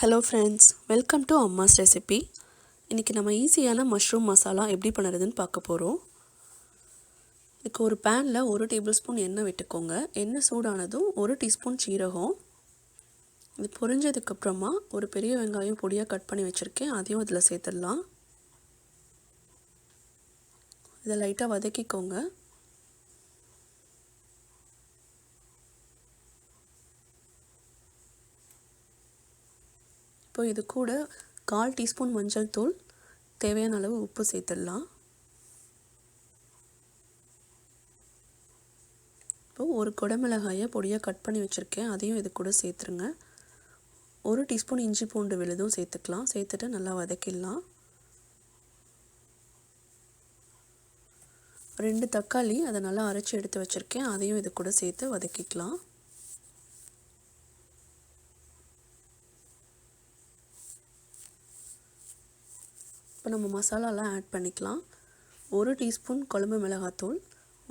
Hello friends, welcome to அம்மாஸ் recipe. இன்றைக்கி நம்ம ஈஸியான மஷ்ரூம் மசாலா எப்படி பண்ணுறதுன்னு பார்க்க போகிறோம். இதுக்கு ஒரு பேனில் 1 டேபிள் ஸ்பூன் எண்ணெய் விட்டுக்கோங்க. எண்ணெய் சூடானதும் 1 டீஸ்பூன் சீரகம், இது பொரிஞ்சதுக்கப்புறமா ஒரு பெரிய வெங்காயம் பொடியாக கட் பண்ணி வச்சுருக்கேன், அதையும் இதில் சேர்த்துடலாம். இதை லைட்டாக வதக்கிக்கோங்க. இப்போ இது கூட 1/4 டீஸ்பூன் மஞ்சள் தூள், தேவையான அளவு உப்பு சேர்த்துடலாம். இப்போது ஒரு குடமிளகாயை பொடியாக கட் பண்ணி வச்சுருக்கேன், அதையும் இது கூட சேர்த்துருங்க. 1 டீஸ்பூன் இஞ்சி பூண்டு விழுதும் சேர்த்துக்கலாம். சேர்த்துட்டு நல்லா வதக்கிடலாம். 2 தக்காளி அதை நல்லா அரைச்சி எடுத்து வச்சுருக்கேன், அதையும் இது கூட சேர்த்து வதக்கிக்கலாம். இப்போ நம்ம மசாலாலாம் ஆட் பண்ணிக்கலாம். 1 டீஸ்பூன் குழம்பு மிளகாத்தூள்,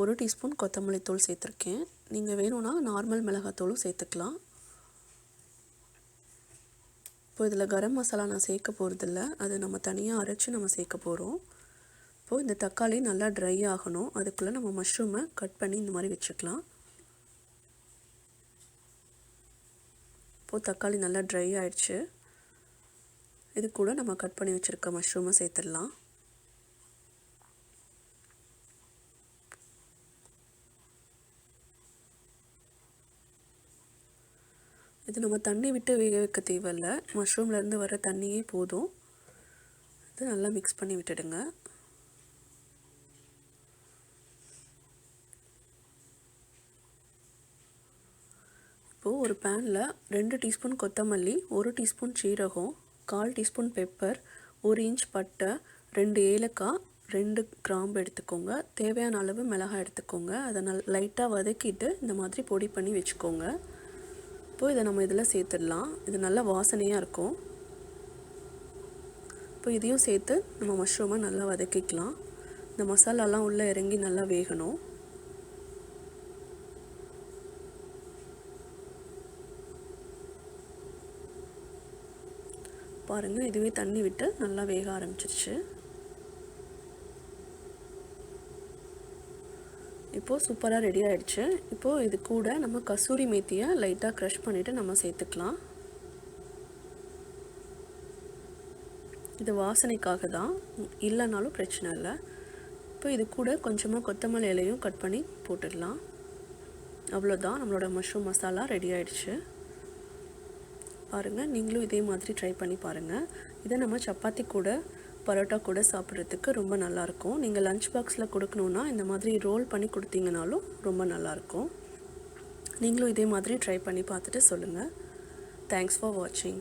1 டீஸ்பூன் கொத்தமல்லி தூள் சேர்த்துருக்கேன். நீங்கள் வேணும்னா நார்மல் மிளகாத்தூளும் சேர்த்துக்கலாம். இப்போ இதில் கரம் மசாலா நான் சேர்க்க போகிறதில்ல, அது நம்ம தனியாக அரைச்சி நம்ம சேர்க்க போகிறோம். இப்போது இந்த தக்காளி நல்லா ட்ரை ஆகணும், அதுக்குள்ளே நம்ம மஷ்ரூமை கட் பண்ணி இந்த மாதிரி வச்சுக்கலாம். இப்போது தக்காளி நல்லா ட்ரை ஆயிடுச்சு. இது கூட நம்ம கட் பண்ணி வச்சுருக்க மஷ்ரூமை சேர்த்துடலாம். இது நம்ம தண்ணி விட்டு வேக வைக்க தேவையில்ல, மஷ்ரூம்லேருந்து வர தண்ணியே போதும். இது நல்லா மிக்ஸ் பண்ணி விட்டுடுங்க. இப்போது ஒரு பேனில் 2 டீஸ்பூன் கொத்தமல்லி, 1 டீஸ்பூன் சீரகம், 1/4 டீஸ்பூன் பெப்பர், 1 இன்ச் பட்டை, 2 ஏலக்காய், 2 கிராம்பு எடுத்துக்கோங்க. தேவையான அளவு மிளகாய் எடுத்துக்கோங்க. அதை லைட்டாக வதக்கிட்டு இந்த மாதிரி பொடி பண்ணி வச்சுக்கோங்க. இப்போது இதை நம்ம இதில் சேர்த்துடலாம். இது நல்லா வாசனையாக இருக்கும். இப்போ இதையும் சேர்த்து நம்ம மஷ்ரூமை நல்லா வதக்கிக்கலாம். இந்த மசாலாலாம் உள்ளே இறங்கி நல்லா வேகணும். பாருங்கள், இதுவே தண்ணி விட்டு நல்லா வேக ஆரம்பிச்சிருச்சு. இப்போது சூப்பராக ரெடி ஆகிடுச்சு. இப்போது இது கூட நம்ம கசூரி மேத்தியை லைட்டாக க்ரஷ் பண்ணிவிட்டு நம்ம சேர்த்துக்கலாம். இது வாசனைக்காக தான், இல்லைனாலும் பிரச்சனை இல்லை. இப்போ இது கூட கொஞ்சமாக கொத்தமல்லி இலையும் கட் பண்ணி போட்டுடலாம். அவ்வளோதான், நம்மளோட மஷ்ரூம் மசாலா ரெடி ஆகிடுச்சு. பாருங்கள், நீங்களும் இதே மாதிரி ட்ரை பண்ணி பாருங்கள். இதை நம்ம சப்பாத்தி கூட பரோட்டா கூட சாப்பிட்றதுக்கு ரொம்ப நல்லாயிருக்கும். நீங்கள் லஞ்ச் பாக்ஸில் கொடுக்கணுன்னா இந்த மாதிரி ரோல் பண்ணி கொடுத்தீங்கனாலும் ரொம்ப நல்லாயிருக்கும். நீங்களும் இதே மாதிரி ட்ரை பண்ணி பார்த்துட்டு சொல்லுங்கள். தேங்க்ஸ் ஃபார் வாட்சிங்.